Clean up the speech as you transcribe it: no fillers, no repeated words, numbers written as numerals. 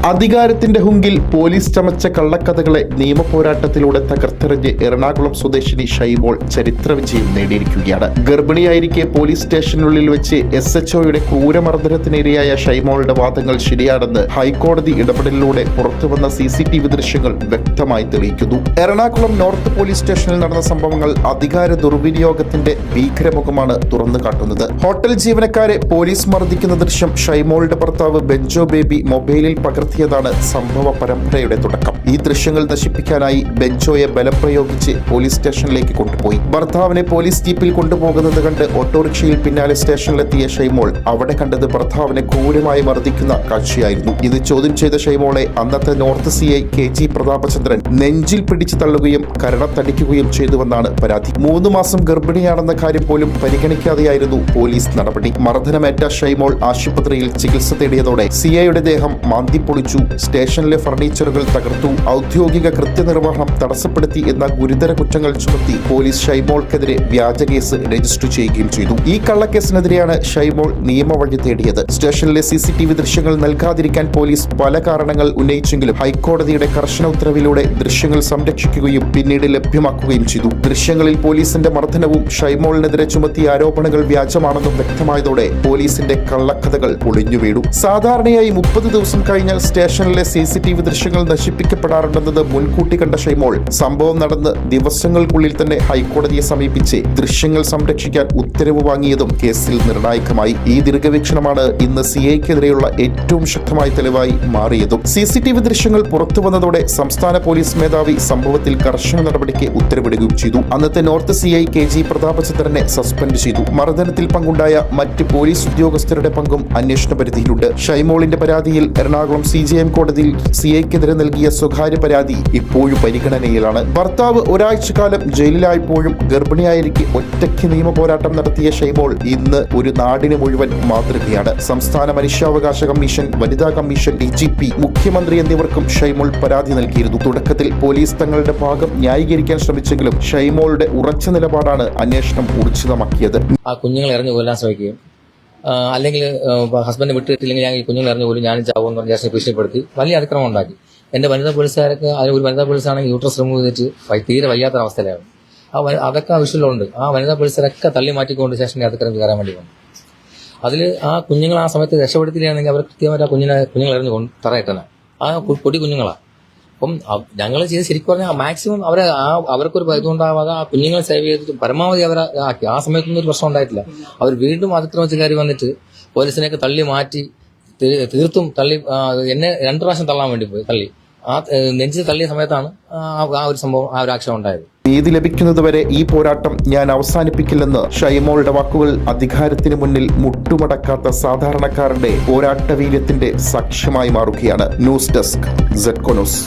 അധികാരത്തിന്റെ ഹുങ്കിൽ പോലീസ് ചമച്ച കള്ളക്കഥകളെ നിയമപോരാട്ടത്തിലൂടെ തകർത്തെറിഞ്ഞ് എറണാകുളം സ്വദേശിനി ഷൈമോൾ ചരിത്ര വിജയം നേടിയിരിക്കുകയാണ്. ഗർഭിണിയായിരിക്കെ പോലീസ് സ്റ്റേഷനുള്ളിൽ വെച്ച് SHOയുടെ ക്രൂരമർദ്ദനത്തിനിരയായ ഷൈമോളുടെ വാദങ്ങൾ ശരിയാണെന്ന് ഹൈക്കോടതി ഇടപെടലിലൂടെ പുറത്തുവന്ന CCTV ദൃശ്യങ്ങൾ വ്യക്തമായി തെളിയിക്കുന്നു. എറണാകുളം നോർത്ത് പോലീസ് സ്റ്റേഷനിൽ നടന്ന സംഭവങ്ങൾ അധികാര ദുർവിനിയോഗത്തിന്റെ ഭീകരമുഖമാണ് തുറന്നു കാട്ടുന്നത്. ഹോട്ടൽ ജീവനക്കാരെ പോലീസ് മർദ്ദിക്കുന്ന ദൃശ്യം ഷൈമോളുടെ ഭർത്താവ് ബെഞ്ചോ ബേബി മൊബൈലിൽ പകർത്തിയതാണ് സംഭവ പരമ്പരയുടെ തുടക്കം. ഈ ദൃശ്യങ്ങൾ നശിപ്പിക്കാനായി ബെഞ്ചോയെ ബലം പ്രയോഗിച്ച് പോലീസ് സ്റ്റേഷനിലേക്ക് കൊണ്ടുപോയി. ഭർത്താവിനെ പോലീസ് ജീപ്പിൽ കൊണ്ടുപോകുന്നത് കണ്ട് ഓട്ടോറിക്ഷയിൽ പിന്നാലെ സ്റ്റേഷനിലെത്തിയ ഷൈമോൾ അവിടെ കണ്ടത് ഭർത്താവിനെ ക്രൂരമായി മർദ്ദിക്കുന്ന കാഴ്ചയായിരുന്നു. ഇത് ചോദ്യം ചെയ്ത ഷൈമോളെ അന്നത്തെ നോർത്ത് CI KG പ്രതാപചന്ദ്രൻ നെഞ്ചിൽ പിടിച്ചു തള്ളുകയും കരണത്തടിക്കുകയും ചെയ്തുവെന്നാണ് പരാതി. 3 മാസം ഗർഭിണിയാണെന്ന കാര്യം പോലും പരിഗണിക്കാതെയായിരുന്നു പോലീസ് നടപടി. മർദ്ദനമേറ്റ ഷൈമോൾ ആശുപത്രിയിൽ ചികിത്സ തേടിയതോടെ CIയുടെ ദേഹം മാന്തിപ്പൊളിച്ചു, സ്റ്റേഷനിലെ ഫർണിച്ചറുകൾ തകർത്തു, ഔദ്യോഗിക കൃത്യനിർവഹണം തടസ്സപ്പെടുത്തി എന്ന ഗുരുതര കുറ്റങ്ങൾ ചുമത്തി പോലീസ് ഷൈമോൾക്കെതിരെ വ്യാജ കേസ് രജിസ്റ്റർ ചെയ്യുകയും ചെയ്തു. ഈ കള്ളക്കേസിനെതിരെയാണ് ഷൈമോൾ നിയമവഴി തേടിയത്. സ്റ്റേഷനിലെ CCTV ദൃശ്യങ്ങൾ നൽകാതിരിക്കാൻ പോലീസ് പല കാരണങ്ങൾ ഉന്നയിച്ചെങ്കിലും ഹൈക്കോടതിയുടെ കർശന ഉത്തരവിലൂടെ ദൃശ്യങ്ങൾ സംരക്ഷിക്കുകയും പിന്നീട് ലഭ്യമാക്കുകയും ചെയ്തു. ദൃശ്യങ്ങളിൽ പോലീസിന്റെ മർദ്ദനവും ഷൈമോളിനെതിരെ ചുമത്തിയ ആരോപണങ്ങൾ വ്യാജമാണെന്നും വ്യക്തമായതോടെ പോലീസിന്റെ കള്ളക്കഥകൾ പൊളിഞ്ഞു വീണു. സാധാരണയായി 30 ദിവസം കഴിഞ്ഞാൽ സ്റ്റേഷനിലെ CCTV ദൃശ്യങ്ങൾ നശിപ്പിക്കപ്പെടാറുണ്ടെന്നത് മുൻകൂട്ടി കണ്ട ഷൈമോൾ സംഭവം നടന്ന് ദിവസങ്ങൾക്കുള്ളിൽ തന്നെ ഹൈക്കോടതിയെ സമീപിച്ച് ദൃശ്യങ്ങൾ സംരക്ഷിക്കാൻ ഉത്തരവ് വാങ്ങിയതും കേസിൽ നിർണായകമായി. ഈ ദീർഘവീക്ഷണമാണ് ഇന്ന് CIക്കെതിരെയുള്ള ഏറ്റവും ശക്തമായ തെളിവായി മാറിയതും. CCTV ദൃശ്യങ്ങൾ പുറത്തുവന്നതോടെ സംസ്ഥാന പോലീസ് മേധാവി സംഭവത്തിൽ കർശന നടപടിക്ക് ഉത്തരവിടുകയും ചെയ്തു. അന്നത്തെ നോർത്ത് CI KG പ്രതാപചന്ദ്രനെ സസ്പെൻഡ് ചെയ്തു. മർദ്ദനത്തിൽ പങ്കുണ്ടായ മറ്റ് പോലീസ് ഉദ്യോഗസ്ഥരുടെ പങ്കും അന്വേഷണ പരിധിയിലുണ്ട്. ഷൈമോളിന്റെ പരാതിയിൽ എറണാകുളം CJM കോടതിയിൽ CIക്കെതിരെ നൽകിയ സ്വകാര്യ പരാതി ഇപ്പോഴും പരിഗണനയിലാണ്. ഭർത്താവ് ഒരാഴ്ചക്കാലം ജയിലിലായപ്പോഴും ഗർഭിണിയായിരിക്കെ ഒറ്റയ്ക്ക് നിയമ പോരാട്ടം നടത്തിയ ഷൈമോൾ ഇന്ന് ഒരു നാടിന് മുഴുവൻ മാതൃകയാണ്. സംസ്ഥാന മനുഷ്യാവകാശ കമ്മീഷൻ, വനിതാ കമ്മീഷൻ, DGP, മുഖ്യമന്ത്രി എന്നിവർക്കും ഷൈമോൾ പരാതി നൽകിയിരുന്നു. തുടക്കത്തിൽ പോലീസ് തങ്ങളുടെ ഭാഗം ന്യായീകരിക്കാൻ ശ്രമിച്ചെങ്കിലും ഷൈമോളുടെ ഉറച്ച നിലപാടാണ് അന്വേഷണം ഊർജിതമാക്കിയത്. ആ കുഞ്ഞുങ്ങളെ എറിഞ്ഞു കൊല്ലാൻ ശ്രമിക്കുകയും അല്ലെങ്കിൽ ഹസ്ബൻഡ് വിട്ടിട്ടില്ലെങ്കിൽ ഞാൻ ഈ കുഞ്ഞുങ്ങൾ എറിഞ്ഞു പോലും ഞാനും ചാവുമെന്ന് പറഞ്ഞ ശേഷം ഭീഷണിപ്പെടുത്തി വലിയ അതിക്രമം ഉണ്ടാക്കി. എന്റെ വനിതാ പോലീസുകാരൊക്കെ ഒരു വനിതാ പോലീസാണെങ്കിൽ യൂട്രസ് റിമൂവ് ചെയ്തിട്ട് തീരെ വയ്യാത്തൊരവസ്ഥയിലാണ്. അതൊക്കെ വിഷയമുണ്ട്. ആ വനിതാ പോലീസുകാരൊക്കെ തള്ളി മാറ്റിക്കൊണ്ട് സ്റ്റേഷനിൽ അതിക്രമം കയറാൻ വേണ്ടി വന്നു. അതിൽ ആ കുഞ്ഞുങ്ങൾ ആ സമയത്ത് രക്ഷപ്പെടുത്തിയില്ലാണെങ്കിൽ അവർ കൃത്യമായിട്ട് ആ കുഞ്ഞുങ്ങൾ എറിഞ്ഞു തറയിട്ടന ആ പൊടി കുഞ്ഞുങ്ങളാണ്. അപ്പം ഞങ്ങൾ ചെയ്ത് ശരിക്കും പറഞ്ഞാൽ മാക്സിമം അവർക്കൊരു ഇതുണ്ടാവാതെ ആ കുഞ്ഞുങ്ങളെ സേവ് ചെയ്തിട്ട് പരമാവധി അവരെ ആക്കി. ആ സമയത്തൊന്നും ഒരു പ്രശ്നം ഉണ്ടായിട്ടില്ല. അവർ വീണ്ടും അതിക്രമിച്ചുകാരി വന്നിട്ട് പോലീസിനെയൊക്കെ തള്ളി മാറ്റി തീർത്തും തള്ളി എന്നെ 2 പ്രാവശ്യം തള്ളാൻ വേണ്ടി പോയി. തള്ളി ആ നെഞ്ചിൽ തള്ളിയ സമയത്താണ് ആ ഒരു സംഭവം, ആ ഒരു ആക്ഷൻ ഉണ്ടായത്. നീതി ലഭിക്കുന്നതുവരെ ഈ പോരാട്ടം ഞാൻ അവസാനിപ്പിക്കില്ലെന്ന് ഷൈമോളുടെ വാക്കുകൾ അധികാരത്തിന് മുന്നിൽ മുട്ടുമടക്കാത്ത സാധാരണക്കാരന്റെ പോരാട്ടവീര്യത്തിന്റെ സാക്ഷ്യമായി മാറുകയാണ്. News desk ZECO news.